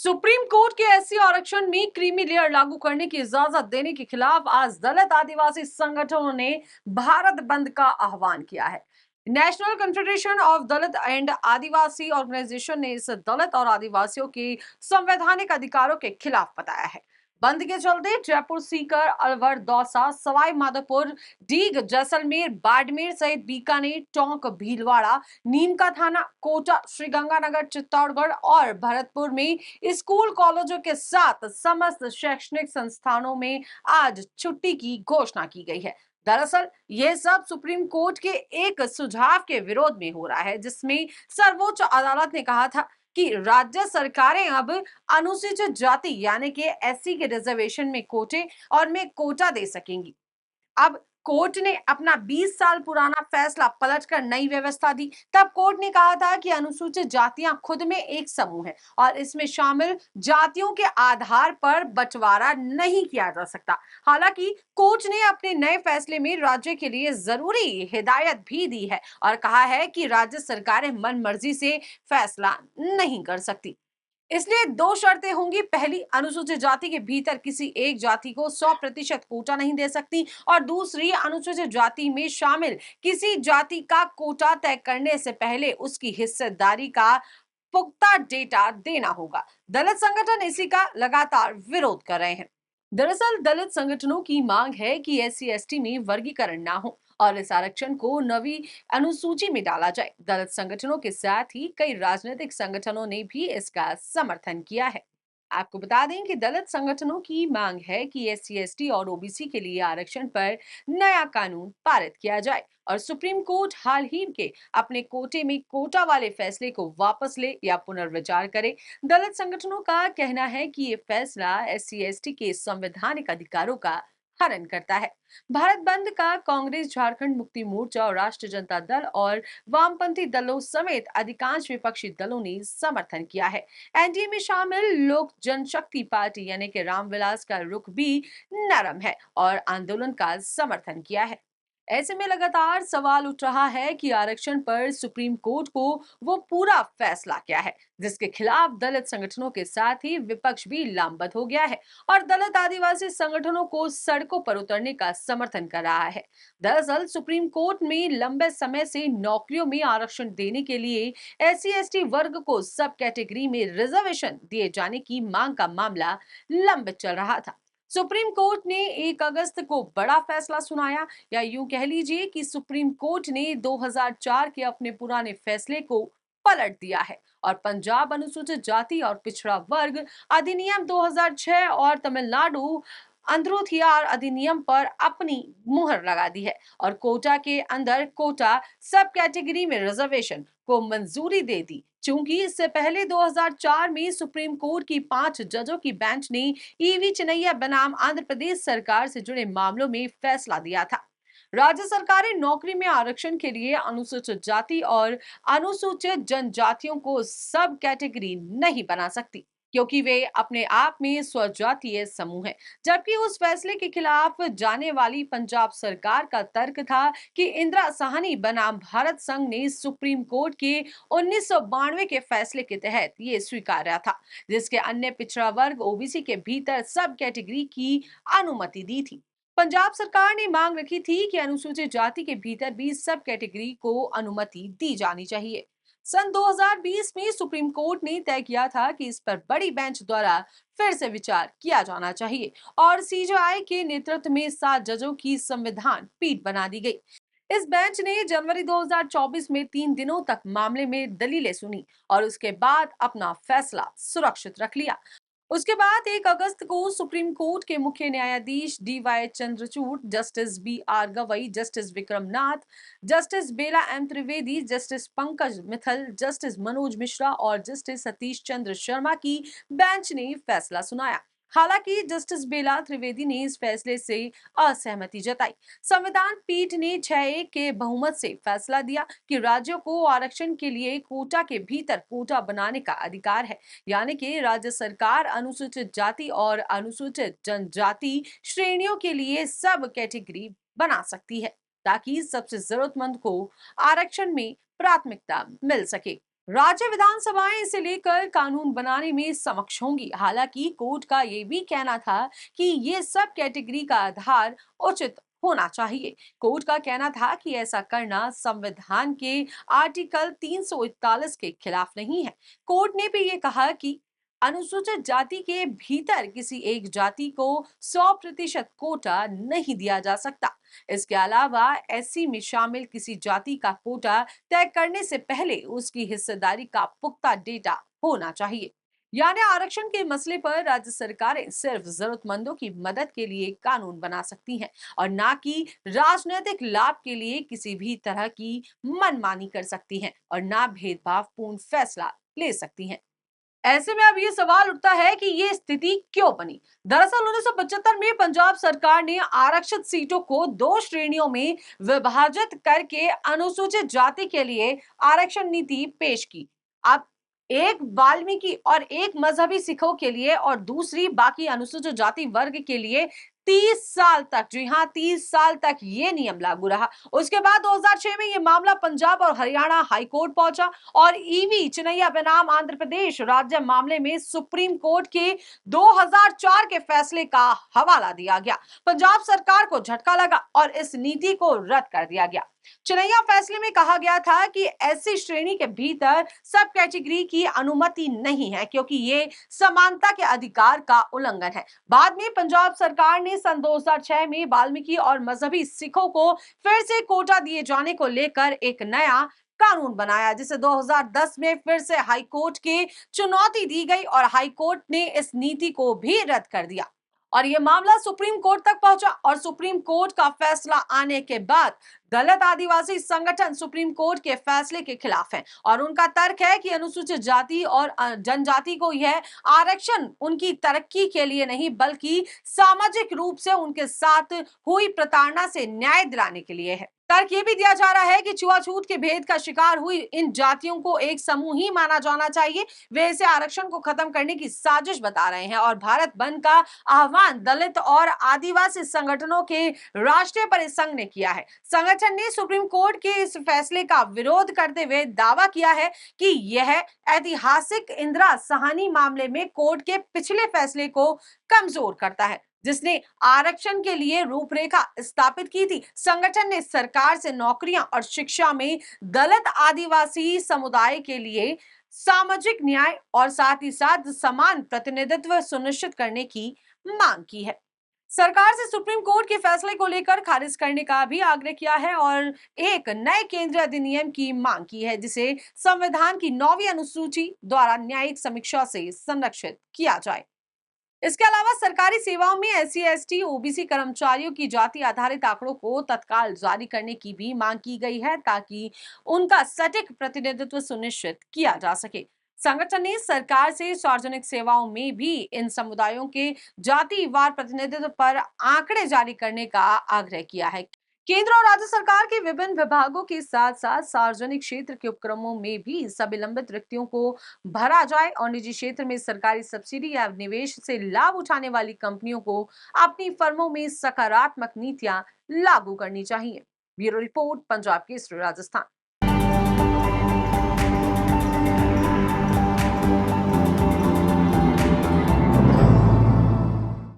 Supreme court के SC आरक्षण में क्रीमी लेयर लागू करने की इजाजत देने के खिलाफ आज दलित आदिवासी संगठनों ने भारत बंद का आह्वान किया है। National Confederation of Dalit and Adivasi Organisation ने इस दलित और आदिवासियों के संवैधानिक अधिकारों के खिलाफ बताया है। बंद के चलते जयपुर, सीकर, अलवर, दौसा, सवाई माधोपुर, डीग, जैसलमेर, बाड़मेर सहित बीकानेर, टोंक, भीलवाड़ा, नीमका थाना, कोटा, श्रीगंगानगर, चित्तौड़गढ़ और भरतपुर में स्कूल कॉलेजों के साथ समस्त शैक्षणिक संस्थानों में आज छुट्टी की घोषणा की गई है। दरअसल यह सब सुप्रीम कोर्ट के एक सुझाव के विरोध में हो रहा है, जिसमें सर्वोच्च अदालत ने कहा था कि राज्य सरकारें अब अनुसूचित जाति यानी कि एससी के रिजर्वेशन में कोटे और में कोटा दे सकेंगी। अब कोर्ट ने अपना 20 साल पुराना फैसला पलटकर नई व्यवस्था दी। तब कोर्ट ने कहा था कि अनुसूचित जातियां खुद में एक समूह है और इसमें शामिल जातियों के आधार पर बंटवारा नहीं किया जा सकता। हालांकि कोर्ट ने अपने नए फैसले में राज्य के लिए जरूरी हिदायत भी दी है और कहा है कि राज्य सरकारें मन मर्जी से फैसला नहीं कर सकती। इसलिए दो शर्तें होंगी। पहली, अनुसूचित जाति के भीतर किसी एक जाति को 100% कोटा नहीं दे सकती और दूसरी, अनुसूचित जाति में शामिल किसी जाति का कोटा तय करने से पहले उसकी हिस्सेदारी का पुख्ता डेटा देना होगा। दलित संगठन इसी का लगातार विरोध कर रहे हैं। दरअसल दलित संगठनों की मांग है कि एससी एसटी में वर्गीकरण ना हो और इस आरक्षण को नवी अनुसूची में डाला जाए। दलित संगठनों के साथ ही कई राजनीतिक संगठनों ने भी इसका समर्थन किया है। आपको बता दें कि दलित संगठनों की मांग है कि एससी एसटी और ओबीसी के लिए आरक्षण पर नया कानून पारित किया जाए और सुप्रीम कोर्ट हाल ही के अपने कोटे में कोटा वाले फैसले को वापस ले या पुनर्विचार करे। दलित संगठनों का कहना है कि ये फैसला एससी एसटी के संवैधानिक अधिकारों का हनन करता है। भारत बंद का कांग्रेस, झारखंड मुक्ति मोर्चा और राष्ट्रीय जनता दल और वामपंथी दलों समेत अधिकांश विपक्षी दलों ने समर्थन किया है। एनडीए में शामिल लोक जनशक्ति पार्टी यानी कि रामविलास का रुख भी नरम है और आंदोलन का समर्थन किया है। ऐसे में लगातार सवाल उठ रहा है कि आरक्षण पर सुप्रीम कोर्ट को वो पूरा फैसला क्या है जिसके खिलाफ दलित संगठनों के साथ ही विपक्ष भी लामबंद हो गया है और दलित आदिवासी संगठनों को सड़कों पर उतरने का समर्थन कर रहा है। दरअसल सुप्रीम कोर्ट में लंबे समय से नौकरियों में आरक्षण देने के लिए एससी एसटी वर्ग को सब कैटेगरी में रिजर्वेशन दिए जाने की मांग का मामला लंबित चल रहा था। सुप्रीम कोर्ट ने 1 अगस्त को बड़ा फैसला सुनाया, या यूं कह लीजिए कि सुप्रीम कोर्ट ने 2004 के अपने पुराने फैसले को पलट दिया है और पंजाब अनुसूचित जाति और पिछड़ा वर्ग अधिनियम 2006 और तमिलनाडु अंत्योदय अधिनियम पर अपनी मुहर लगा दी है और कोटा के अंदर कोटा सब कैटेगरी में रिजर्वेशन को मंजूरी दे दी। चूंकि इससे पहले 2004 में सुप्रीम कोर्ट की 5 जजों की बेंच ने ईवी चिनैया बनाम आंध्र प्रदेश सरकार से जुड़े मामलों में फैसला दिया था। राज्य सरकारें नौकरी में आरक्षण के लिए अनुसूचित जाति और अनुसूचित जनजातियों को सब कैटेगरी नहीं बना सकती क्योंकि वे अपने आप में स्वजातीय समूह हैं। जबकि उस फैसले के खिलाफ जाने वाली पंजाब सरकार का तर्क था कि इंदिरा साहनी बनाम भारत संघ ने सुप्रीम कोर्ट के 1992 के फैसले के तहत ये स्वीकारा था, जिसके अन्य पिछड़ा वर्ग ओबीसी के भीतर सब कैटेगरी की अनुमति दी थी। पंजाब सरकार ने मांग रखी थी कि अनुसूचित जाति के भीतर भी सब कैटेगरी को अनुमति दी जानी चाहिए। सन 2020 में सुप्रीम कोर्ट ने तय किया था कि इस पर बड़ी बेंच द्वारा फिर से विचार किया जाना चाहिए और सीजेआई के नेतृत्व में 7 जजों की संविधान पीठ बना दी गई। इस बेंच ने जनवरी 2024 में 3 दिनों तक मामले में दलीलें सुनी और उसके बाद अपना फैसला सुरक्षित रख लिया। उसके बाद 1 अगस्त को सुप्रीम कोर्ट के मुख्य न्यायाधीश DY Chandrachud, justice BR. Gavai, justice Vikram Nath, justice Bela M Trivedi, justice Pankaj Mittal, justice Manoj Mishra और जस्टिस सतीश चंद्र शर्मा की बेंच ने फैसला सुनाया। हालांकि जस्टिस बेला त्रिवेदी ने इस फैसले से असहमति जताई। संविधान पीठ ने 6-1 के बहुमत से फैसला दिया कि राज्यों को आरक्षण के लिए कोटा के भीतर कोटा बनाने का अधिकार है, यानी कि राज्य सरकार अनुसूचित जाति और अनुसूचित जनजाति श्रेणियों के लिए सब कैटेगरी बना सकती है ताकि सबसे जरूरतमंद को आरक्षण में प्राथमिकता मिल सके। राज्य विधानसभाएं इसे लेकर कानून बनाने में समक्ष होंगी। हालांकि कोर्ट का ये भी कहना था कि ये सब कैटेगरी का आधार उचित होना चाहिए। कोर्ट का कहना था कि ऐसा करना संविधान के आर्टिकल 341 के खिलाफ नहीं है। कोर्ट ने भी ये कहा कि अनुसूचित जाति के भीतर किसी एक जाति को 100% कोटा नहीं दिया जा सकता। इसके अलावा एससी में शामिल किसी जाति का कोटा तय करने से पहले उसकी हिस्सेदारी का पुख्ता डेटा होना चाहिए। यानी आरक्षण के मसले पर राज्य सरकारें सिर्फ जरूरतमंदों की मदद के लिए कानून बना सकती हैं और ना कि राजनीतिक लाभ के लिए किसी भी तरह की मनमानी कर सकती हैं और ना भेदभावपूर्ण फैसला ले सकती हैं। ऐसे में अब ये सवाल उठता है कि ये स्थिति क्यों बनी। दरअसल 1975 में पंजाब सरकार ने आरक्षित सीटों को दो श्रेणियों में विभाजित करके अनुसूचित जाति के लिए आरक्षण नीति पेश की। अब एक वाल्मीकि और एक मजहबी सिखों के लिए और दूसरी बाकी अनुसूचित जाति वर्ग के लिए 30 साल तक, जी हाँ 30 साल तक ये नियम लागू रहा। उसके बाद 2006 में ये मामला पंजाब और हरियाणा हाई कोर्ट पहुंचा और ईवी चिनैया बनाम आंध्र प्रदेश राज्य मामले में सुप्रीम कोर्ट के 2004 के फैसले का हवाला दिया गया। पंजाब सरकार को झटका लगा और इस नीति को रद्द कर दिया गया। चिनैया फैसले में कहा गया था कि ऐसी श्रेणी के भीतर सब कैटेगरी की अनुमति नहीं है क्योंकि ये समानता के अधिकार का उल्लंघन है। बाद में पंजाब सरकार ने सन 2006 में वाल्मीकि और मजहबी सिखों को फिर से कोटा दिए जाने को लेकर एक नया कानून बनाया, जिसे 2010 में फिर से हाई कोर्ट के चुनौती दी गई और हाई कोर्ट ने इस नीति को भी रद्द कर दिया और यह मामला सुप्रीम कोर्ट तक पहुंचा और सुप्रीम कोर्ट का फैसला आने के बाद दलित आदिवासी संगठन सुप्रीम कोर्ट के फैसले के खिलाफ हैं और उनका तर्क है कि अनुसूचित जाति और जनजाति को यह आरक्षण उनकी तरक्की के लिए नहीं बल्कि सामाजिक रूप से उनके साथ हुई प्रताड़ना से न्याय दिलाने के लिए है। तर्क ये भी दिया जा रहा है कि छुआछूत के भेद का शिकार हुई इन जातियों को एक समूह ही माना जाना चाहिए। वे इसे आरक्षण को खत्म करने की साजिश बता रहे हैं और भारत बंद का आह्वान दलित और आदिवासी संगठनों के राष्ट्रीय परिसंघ ने किया है। संगठन ने सुप्रीम कोर्ट के इस फैसले का विरोध करते हुए दावा किया है कि यह ऐतिहासिक इंदिरा साहनी मामले में कोर्ट के पिछले फैसले को कमजोर करता है जिसने आरक्षण के लिए रूपरेखा स्थापित की थी। संगठन ने सरकार से नौकरियां और शिक्षा में दलित आदिवासी समुदाय के लिए सामाजिक न्याय और साथ ही साथ समान प्रतिनिधित्व सुनिश्चित करने की मांग की है। सरकार से सुप्रीम कोर्ट के फैसले को लेकर खारिज करने का भी आग्रह किया है और एक नए केंद्रीय अधिनियम की मांग की है जिसे संविधान की 9वीं अनुसूची द्वारा न्यायिक समीक्षा से संरक्षित किया जाए। इसके अलावा सरकारी सेवाओं में एससी एसटी ओबीसी कर्मचारियों की जाति आधारित आंकड़ों को तत्काल जारी करने की भी मांग की गई है ताकि उनका सटीक प्रतिनिधित्व सुनिश्चित किया जा सके। संगठन ने सरकार से सार्वजनिक सेवाओं में भी इन समुदायों के जातिवार प्रतिनिधित्व पर आंकड़े जारी करने का आग्रह किया है। केंद्र और राज्य सरकार के विभिन्न विभागों के साथ साथ सार्वजनिक क्षेत्र के उपक्रमों में भी सभी लंबित रिक्तियों को भरा जाए और निजी क्षेत्र में सरकारी सब्सिडी या निवेश से लाभ उठाने वाली कंपनियों को अपनी फर्मों में सकारात्मक नीतियां लागू करनी चाहिए। Bureau report, Punjab Kesari, Rajasthan.